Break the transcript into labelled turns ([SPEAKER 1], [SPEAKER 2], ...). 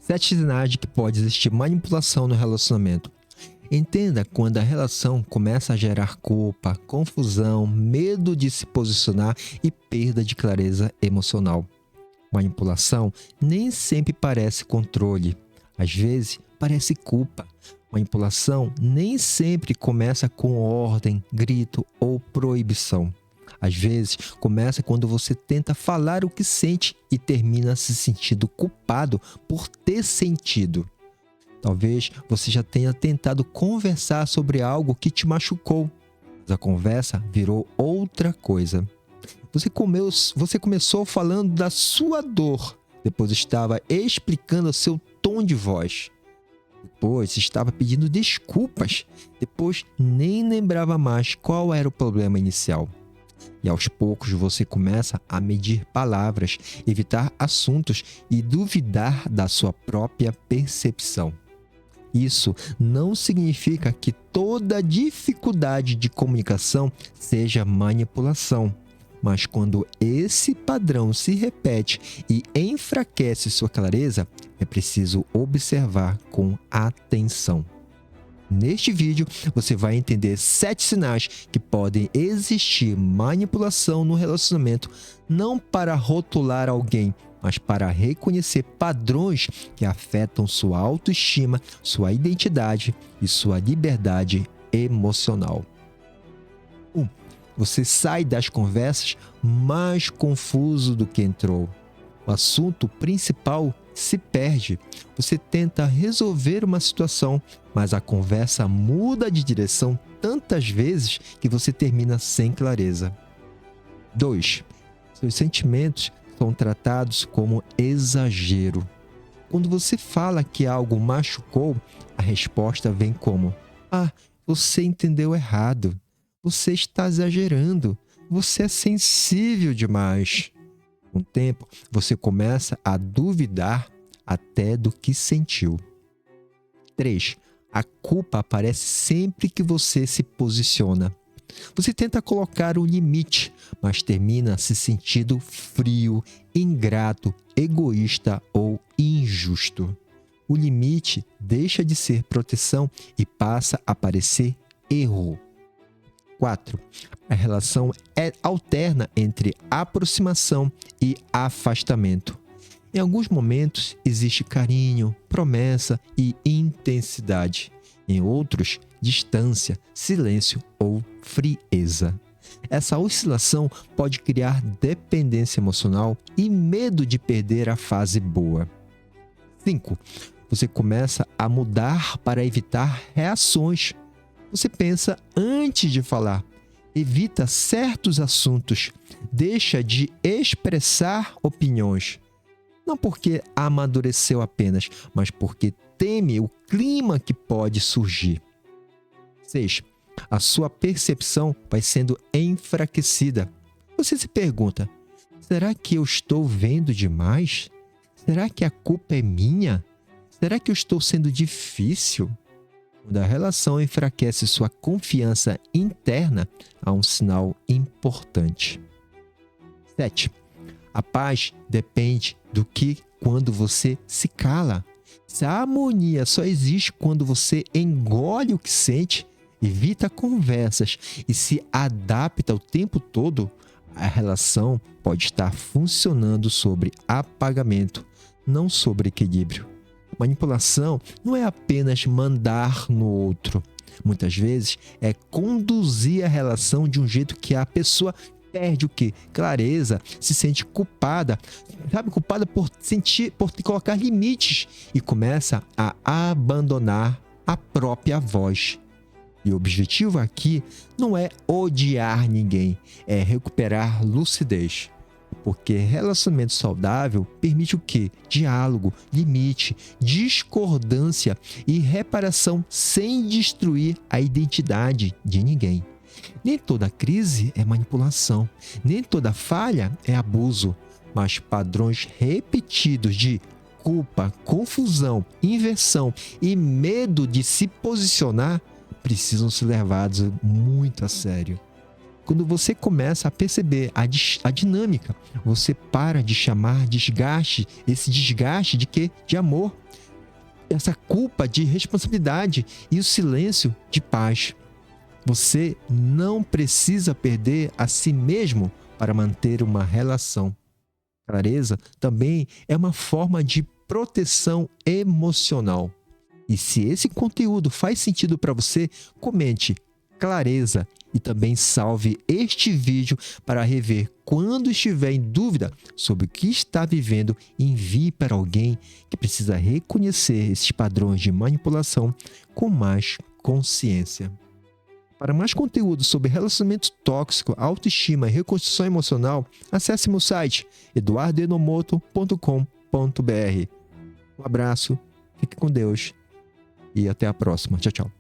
[SPEAKER 1] 7 sinais de que pode existir manipulação no relacionamento. Entenda quando a relação começa a gerar culpa, confusão, medo de se posicionar e perda de clareza emocional. Manipulação nem sempre parece controle. Às vezes, parece culpa. Manipulação nem sempre começa com ordem, grito ou proibição. Às vezes, começa quando você tenta falar o que sente e termina se sentindo culpado por ter sentido. Talvez você já tenha tentado conversar sobre algo que te machucou, mas a conversa virou outra coisa. Você começou falando da sua dor, depois estava explicando o seu tom de voz. Depois estava pedindo desculpas, depois nem lembrava mais qual era o problema inicial. E aos poucos você começa a medir palavras, evitar assuntos e duvidar da sua própria percepção. Isso não significa que toda dificuldade de comunicação seja manipulação, mas quando esse padrão se repete e enfraquece sua clareza, é preciso observar com atenção. Neste vídeo, você vai entender 7 sinais que podem existir manipulação no relacionamento, não para rotular alguém, mas para reconhecer padrões que afetam sua autoestima, sua identidade e sua liberdade emocional. 1. Você sai das conversas mais confuso do que entrou. O assunto principal se perde. Você tenta resolver uma situação, mas a conversa muda de direção tantas vezes que você termina sem clareza. 2. Seus sentimentos são tratados como exagero. Quando você fala que algo machucou, a resposta vem como: "Ah, você entendeu errado. Você está exagerando. Você é sensível demais." Com o tempo, você começa a duvidar até do que sentiu. 3. A culpa aparece sempre que você se posiciona. Você tenta colocar um limite, mas termina se sentindo frio, ingrato, egoísta ou injusto. O limite deixa de ser proteção e passa a parecer erro. 4. A relação alterna entre aproximação e afastamento. Em alguns momentos existe carinho, promessa e intensidade. Em outros, distância, silêncio ou frieza. Essa oscilação pode criar dependência emocional e medo de perder a fase boa. 5. Você começa a mudar para evitar reações. Você pensa antes de falar, evita certos assuntos, deixa de expressar opiniões. Não porque amadureceu apenas, mas porque teme o clima que pode surgir. 6. A sua percepção vai sendo enfraquecida. Você se pergunta: será que eu estou vendo demais? Será que a culpa é minha? Será que eu estou sendo difícil? Quando a relação enfraquece sua confiança interna, há um sinal importante. 7. A paz depende do que quando você se cala. Se a harmonia só existe quando você engole o que sente, evita conversas e se adapta o tempo todo, a relação pode estar funcionando sobre apagamento, não sobre equilíbrio. Manipulação não é apenas mandar no outro. Muitas vezes é conduzir a relação de um jeito que a pessoa perde o quê? Clareza, se sente culpada, culpada por colocar limites e começa a abandonar a própria voz. E o objetivo aqui não é odiar ninguém, é recuperar lucidez. Porque relacionamento saudável permite o quê? Diálogo, limite, discordância e reparação sem destruir a identidade de ninguém. Nem toda crise é manipulação, nem toda falha é abuso, mas padrões repetidos de culpa, confusão, inversão e medo de se posicionar precisam ser levados muito a sério. Quando você começa a perceber a dinâmica, você para de chamar desgaste, esse desgaste de quê? De amor. Essa culpa de responsabilidade e o silêncio de paz. Você não precisa perder a si mesmo para manter uma relação. Clareza também é uma forma de proteção emocional. E se esse conteúdo faz sentido para você, comente clareza e também salve este vídeo para rever quando estiver em dúvida sobre o que está vivendo e envie para alguém que precisa reconhecer esses padrões de manipulação com mais consciência. Para mais conteúdo sobre relacionamento tóxico, autoestima e reconstrução emocional, acesse meu site eduardoenomoto.com.br. Um abraço, fique com Deus e até a próxima. Tchau, tchau.